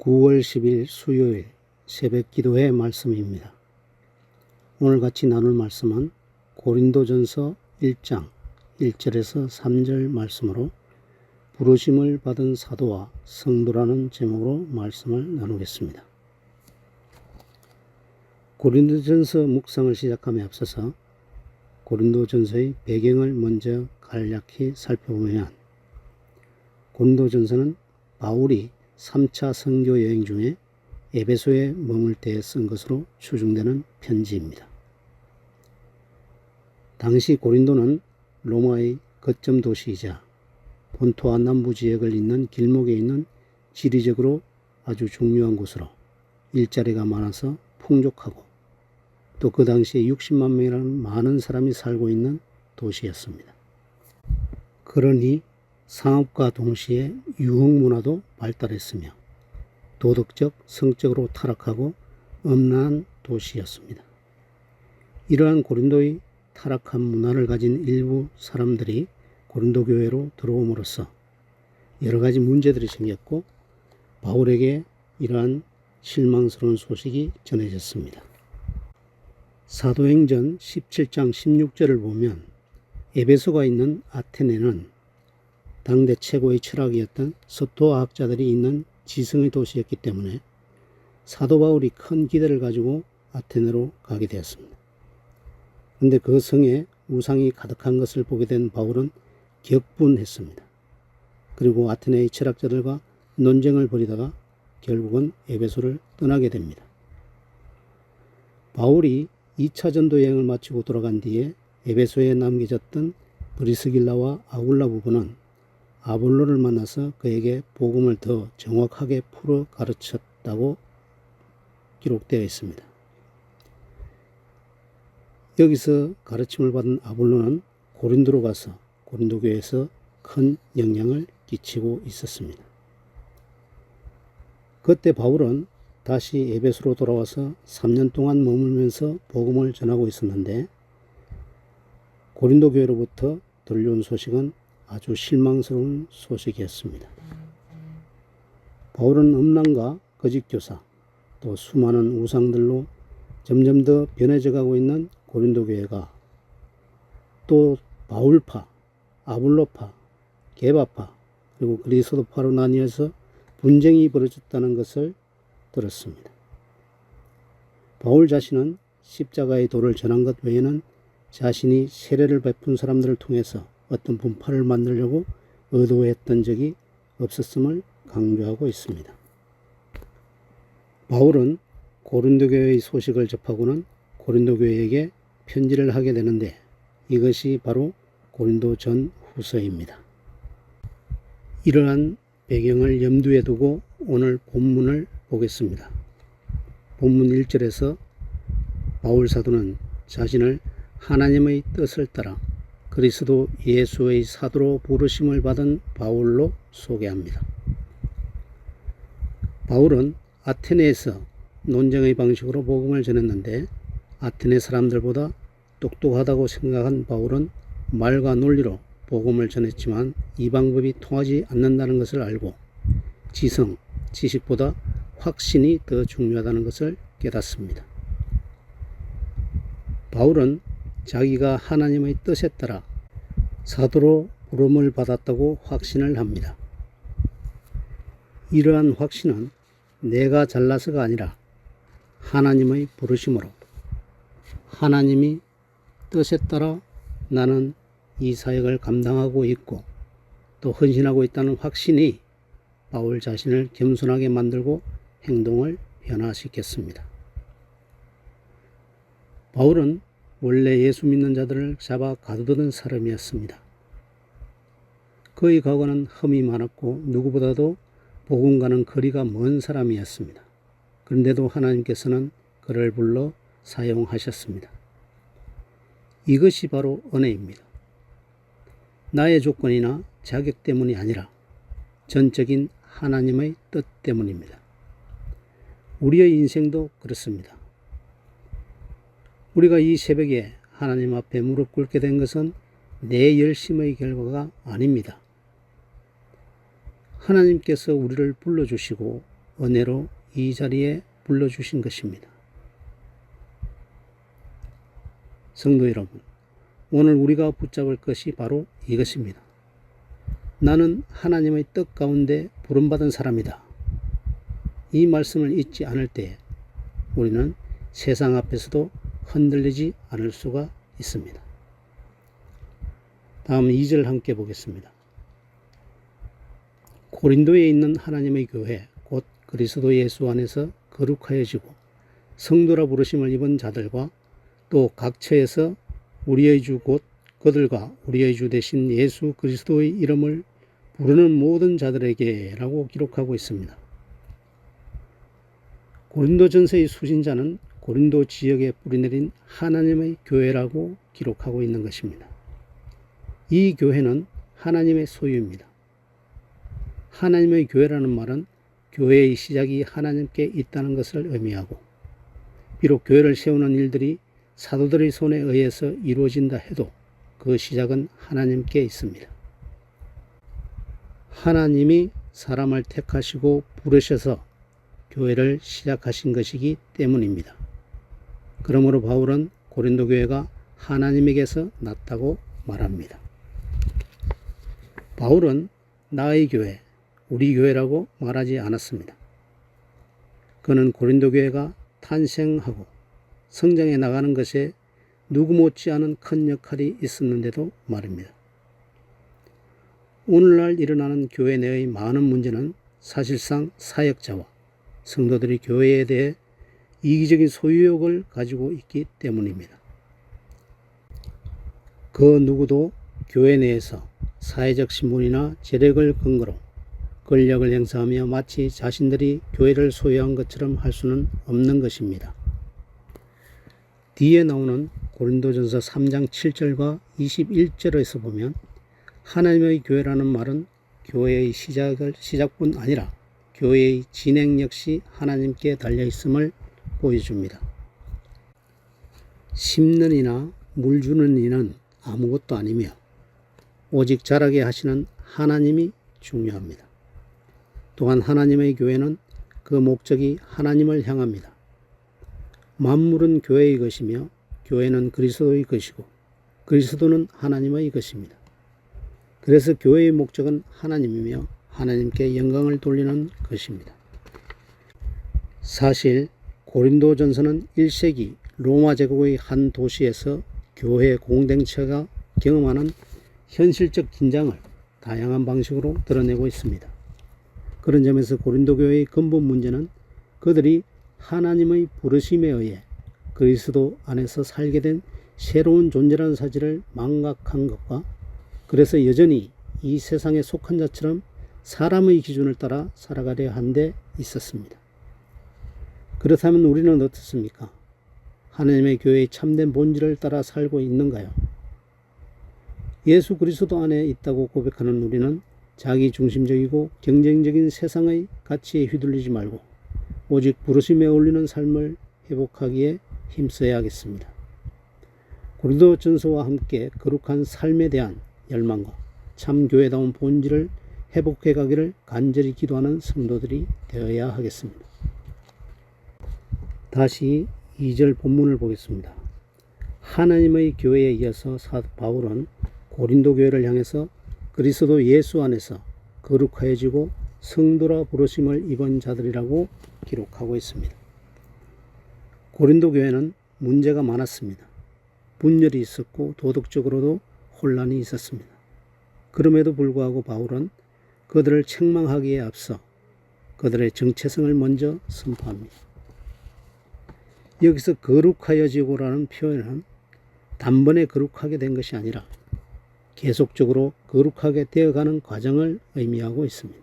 9월 10일 수요일 새벽 기도회 말씀입니다. 오늘 같이 나눌 말씀은 고린도전서 1장 1절에서 3절 말씀으로 부르심을 받은 사도와 성도라는 제목으로 말씀을 나누겠습니다. 고린도전서 묵상을 시작함에 앞서서 고린도전서의 배경을 먼저 간략히 살펴보면, 고린도전서는 바울이 3차 선교 여행 중에 에베소에 머물 때 쓴 것으로 추정되는 편지입니다. 당시 고린도는 로마의 거점 도시이자 본토와 남부 지역을 잇는 길목에 있는 지리적으로 아주 중요한 곳으로 일자리가 많아서 풍족하고 또 그 당시에 60만 명이라는 많은 사람이 살고 있는 도시였습니다. 그러니 상업과 동시에 유흥 문화도 발달했으며 도덕적, 성적으로 타락하고 음란한 도시였습니다. 이러한 고린도의 타락한 문화를 가진 일부 사람들이 고린도 교회로 들어옴으로써 여러 가지 문제들이 생겼고 바울에게 이러한 실망스러운 소식이 전해졌습니다. 사도행전 17장 16절을 보면 에베소가 있는 아테네는 당대 최고의 철학이었던 서토아학자들이 있는 지성의 도시였기 때문에 사도 바울이 큰 기대를 가지고 아테네로 가게 되었습니다. 그런데 그 성에 우상이 가득한 것을 보게 된 바울은 격분했습니다. 그리고 아테네의 철학자들과 논쟁을 벌이다가 결국은 에베소를 떠나게 됩니다. 바울이 2차 전도 여행을 마치고 돌아간 뒤에 에베소에 남겨졌던 브리스길라와 아굴라 부부는 아볼로를 만나서 그에게 복음을 더 정확하게 풀어 가르쳤다고 기록되어 있습니다. 여기서 가르침을 받은 아볼로는 고린도로 가서 고린도 교회에서 큰 영향을 끼치고 있었습니다. 그때 바울은 다시 에베소로 돌아와서 3년 동안 머물면서 복음을 전하고 있었는데, 고린도 교회로부터 들려온 소식은 아주 실망스러운 소식이었습니다. 바울은 음란과 거짓교사, 또 수많은 우상들로 점점 더 변해져 가고 있는 고린도 교회가 또 바울파, 아볼로파, 게바파, 그리고 그리스도파로 나뉘어서 분쟁이 벌어졌다는 것을 들었습니다. 바울 자신은 십자가의 도를 전한 것 외에는 자신이 세례를 베푼 사람들을 통해서 어떤 분파를 만들려고 의도했던 적이 없었음을 강조하고 있습니다. 바울은 고린도 교회의 소식을 접하고는 고린도 교회에게 편지를 하게 되는데, 이것이 바로 고린도 전후서입니다. 이러한 배경을 염두에 두고 오늘 본문을 보겠습니다. 본문 1절에서 바울 사도는 자신을 하나님의 뜻을 따라 그리스도 예수의 사도로 부르심을 받은 바울로 소개합니다. 바울은 아테네에서 논쟁의 방식으로 복음을 전했는데, 아테네 사람들보다 똑똑하다고 생각한 바울은 말과 논리로 복음을 전했지만 이 방법이 통하지 않는다는 것을 알고 지성, 지식보다 확신이 더 중요하다는 것을 깨닫습니다. 바울은 자기가 하나님의 뜻에 따라 사도로 부름을 받았다고 확신을 합니다. 이러한 확신은 내가 잘나서가 아니라 하나님의 부르심으로, 하나님이 뜻에 따라 나는 이 사역을 감당하고 있고 또 헌신하고 있다는 확신이 바울 자신을 겸손하게 만들고 행동을 변화시켰습니다. 바울은 원래 예수 믿는 자들을 잡아 가두던 사람이었습니다. 그의 과거는 흠이 많았고 누구보다도 복음과는 거리가 먼 사람이었습니다. 그런데도 하나님께서는 그를 불러 사용하셨습니다. 이것이 바로 은혜입니다. 나의 조건이나 자격 때문이 아니라 전적인 하나님의 뜻 때문입니다. 우리의 인생도 그렇습니다. 우리가 이 새벽에 하나님 앞에 무릎 꿇게 된 것은 내 열심의 결과가 아닙니다. 하나님께서 우리를 불러주시고 은혜로 이 자리에 불러주신 것입니다. 성도 여러분, 오늘 우리가 붙잡을 것이 바로 이것입니다. 나는 하나님의 뜻 가운데 부름받은 사람이다. 이 말씀을 잊지 않을 때에 우리는 세상 앞에서도 흔들리지 않을 수가 있습니다. 다음 2절 함께 보겠습니다. 고린도에 있는 하나님의 교회 곧 그리스도 예수 안에서 거룩하여지고 성도라 부르심을 입은 자들과 또 각처에서 우리의 주 곧 그들과 우리의 주 되신 예수 그리스도의 이름을 부르는 모든 자들에게 라고 기록하고 있습니다. 고린도전서의 수신자는 고린도 지역에 뿌리내린 하나님의 교회라고 기록하고 있는 것입니다. 이 교회는 하나님의 소유입니다. 하나님의 교회라는 말은 교회의 시작이 하나님께 있다는 것을 의미하고, 비록 교회를 세우는 일들이 사도들의 손에 의해서 이루어진다 해도 그 시작은 하나님께 있습니다. 하나님이 사람을 택하시고 부르셔서 교회를 시작하신 것이기 때문입니다. 그러므로 바울은 고린도 교회가 하나님에게서 났다고 말합니다. 바울은 나의 교회, 우리 교회라고 말하지 않았습니다. 그는 고린도 교회가 탄생하고 성장해 나가는 것에 누구 못지않은 큰 역할이 있었는데도 말입니다. 오늘날 일어나는 교회 내의 많은 문제는 사실상 사역자와 성도들이 교회에 대해 이기적인 소유욕을 가지고 있기 때문입니다. 그 누구도 교회 내에서 사회적 신분이나 재력을 근거로 권력을 행사하며 마치 자신들이 교회를 소유한 것처럼 할 수는 없는 것입니다. 뒤에 나오는 고린도전서 3장 7절과 21절에서 보면 하나님의 교회라는 말은 교회의 시작뿐 아니라 교회의 진행 역시 하나님께 달려있음을 보여줍니다. 심는 이나 물 주는 이는 아무것도 아니며 오직 자라게 하시는 하나님이 중요합니다. 또한 하나님의 교회는 그 목적이 하나님을 향합니다. 만물은 교회의 것이며 교회는 그리스도의 것이고 그리스도는 하나님의 것입니다. 그래서 교회의 목적은 하나님이며 하나님께 영광을 돌리는 것입니다. 사실 고린도전서는 1세기 로마 제국의 한 도시에서 교회 공동체가 경험하는 현실적 긴장을 다양한 방식으로 드러내고 있습니다. 그런 점에서 고린도 교회의 근본 문제는 그들이 하나님의 부르심에 의해 그리스도 안에서 살게 된 새로운 존재라는 사실을 망각한 것과, 그래서 여전히 이 세상에 속한 자처럼 사람의 기준을 따라 살아가려 한 데 있었습니다. 그렇다면 우리는 어떻습니까? 하나님의 교회의 참된 본질을 따라 살고 있는가요? 예수 그리스도 안에 있다고 고백하는 우리는 자기 중심적이고 경쟁적인 세상의 가치에 휘둘리지 말고 오직 부르심에 어울리는 삶을 회복하기에 힘써야 하겠습니다. 고린도전서와 함께 거룩한 삶에 대한 열망과 참 교회다운 본질을 회복해 가기를 간절히 기도하는 성도들이 되어야 하겠습니다. 다시 2절 본문을 보겠습니다. 하나님의 교회에 이어서 사도 바울은 고린도 교회를 향해서 그리스도 예수 안에서 거룩하여지고 성도라 부르심을 입은 자들이라고 기록하고 있습니다. 고린도 교회는 문제가 많았습니다. 분열이 있었고 도덕적으로도 혼란이 있었습니다. 그럼에도 불구하고 바울은 그들을 책망하기에 앞서 그들의 정체성을 먼저 선포합니다. 여기서 거룩하여지고라는 표현은 단번에 거룩하게 된 것이 아니라 계속적으로 거룩하게 되어가는 과정을 의미하고 있습니다.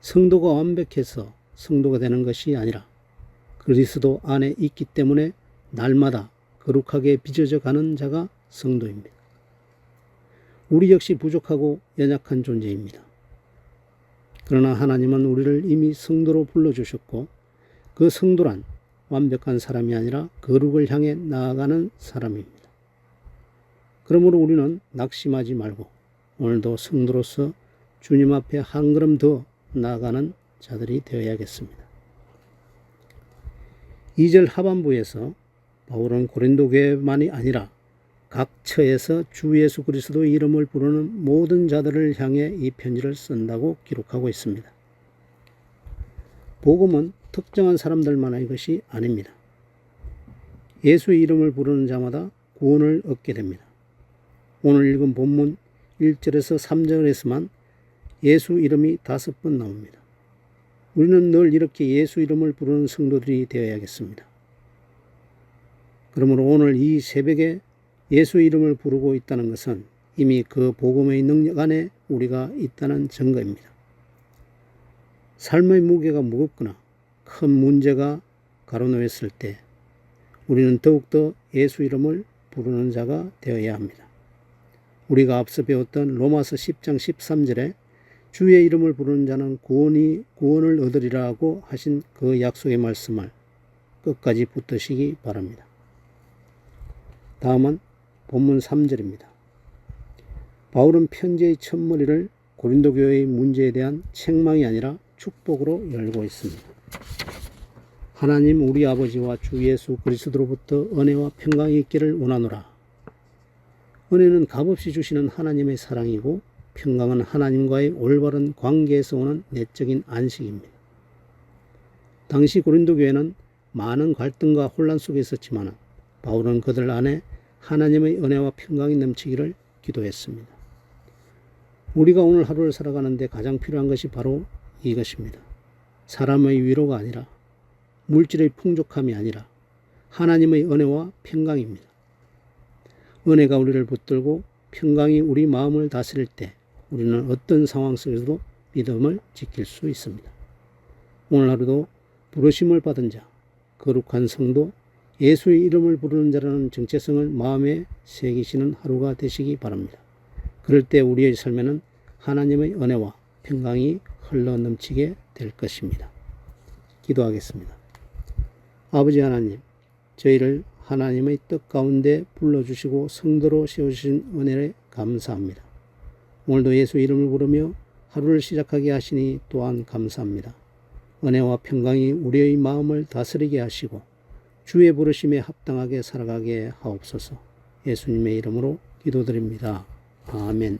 성도가 완벽해서 성도가 되는 것이 아니라 그리스도 안에 있기 때문에 날마다 거룩하게 빚어져 가는 자가 성도입니다. 우리 역시 부족하고 연약한 존재입니다. 그러나 하나님은 우리를 이미 성도로 불러주셨고 그 성도란 완벽한 사람이 아니라 거룩을 향해 나아가는 사람입니다. 그러므로 우리는 낙심하지 말고 오늘도 성도로서 주님 앞에 한 걸음 더 나아가는 자들이 되어야겠습니다. 2절 하반부에서 바울은 고린도 교회만이 아니라 각 처에서 주 예수 그리스도의 이름을 부르는 모든 자들을 향해 이 편지를 쓴다고 기록하고 있습니다. 복음은 특정한 사람들만의 것이 아닙니다. 예수의 이름을 부르는 자마다 구원을 얻게 됩니다. 오늘 읽은 본문 1절에서 3절에서만 예수 이름이 5번 나옵니다. 우리는 늘 이렇게 예수 이름을 부르는 성도들이 되어야겠습니다. 그러므로 오늘 이 새벽에 예수 이름을 부르고 있다는 것은 이미 그 복음의 능력 안에 우리가 있다는 증거입니다. 삶의 무게가 무겁거나 큰 문제가 가로놓였을 때 우리는 더욱더 예수 이름을 부르는 자가 되어야 합니다. 우리가 앞서 배웠던 로마서 10장 13절에 주의 이름을 부르는 자는 구원을 얻으리라고 하신 그 약속의 말씀을 끝까지 붙드시기 바랍니다. 다음은 본문 3절입니다. 바울은 편지의 첫머리를 고린도 교회의 문제에 대한 책망이 아니라 축복으로 열고 있습니다. 하나님 우리 아버지와 주 예수 그리스도로부터 은혜와 평강이 있기를 원하노라. 은혜는 값없이 주시는 하나님의 사랑이고 평강은 하나님과의 올바른 관계에서 오는 내적인 안식입니다. 당시 고린도 교회는 많은 갈등과 혼란 속에 있었지만 바울은 그들 안에 하나님의 은혜와 평강이 넘치기를 기도했습니다. 우리가 오늘 하루를 살아가는데 가장 필요한 것이 바로 이것입니다. 사람의 위로가 아니라 물질의 풍족함이 아니라 하나님의 은혜와 평강입니다. 은혜가 우리를 붙들고 평강이 우리 마음을 다스릴 때 우리는 어떤 상황 속에서도 믿음을 지킬 수 있습니다. 오늘 하루도 부르심을 받은 자, 거룩한 성도, 예수의 이름을 부르는 자라는 정체성을 마음에 새기시는 하루가 되시기 바랍니다. 그럴 때 우리의 삶에는 하나님의 은혜와 평강이 흘러 넘치게 될 것입니다. 기도하겠습니다. 아버지 하나님, 저희를 하나님의 뜻 가운데 불러주시고 성도로 세우신 은혜에 감사합니다. 오늘도 예수 이름을 부르며 하루를 시작하게 하시니 또한 감사합니다. 은혜와 평강이 우리의 마음을 다스리게 하시고 주의 부르심에 합당하게 살아가게 하옵소서. 예수님의 이름으로 기도드립니다. 아멘.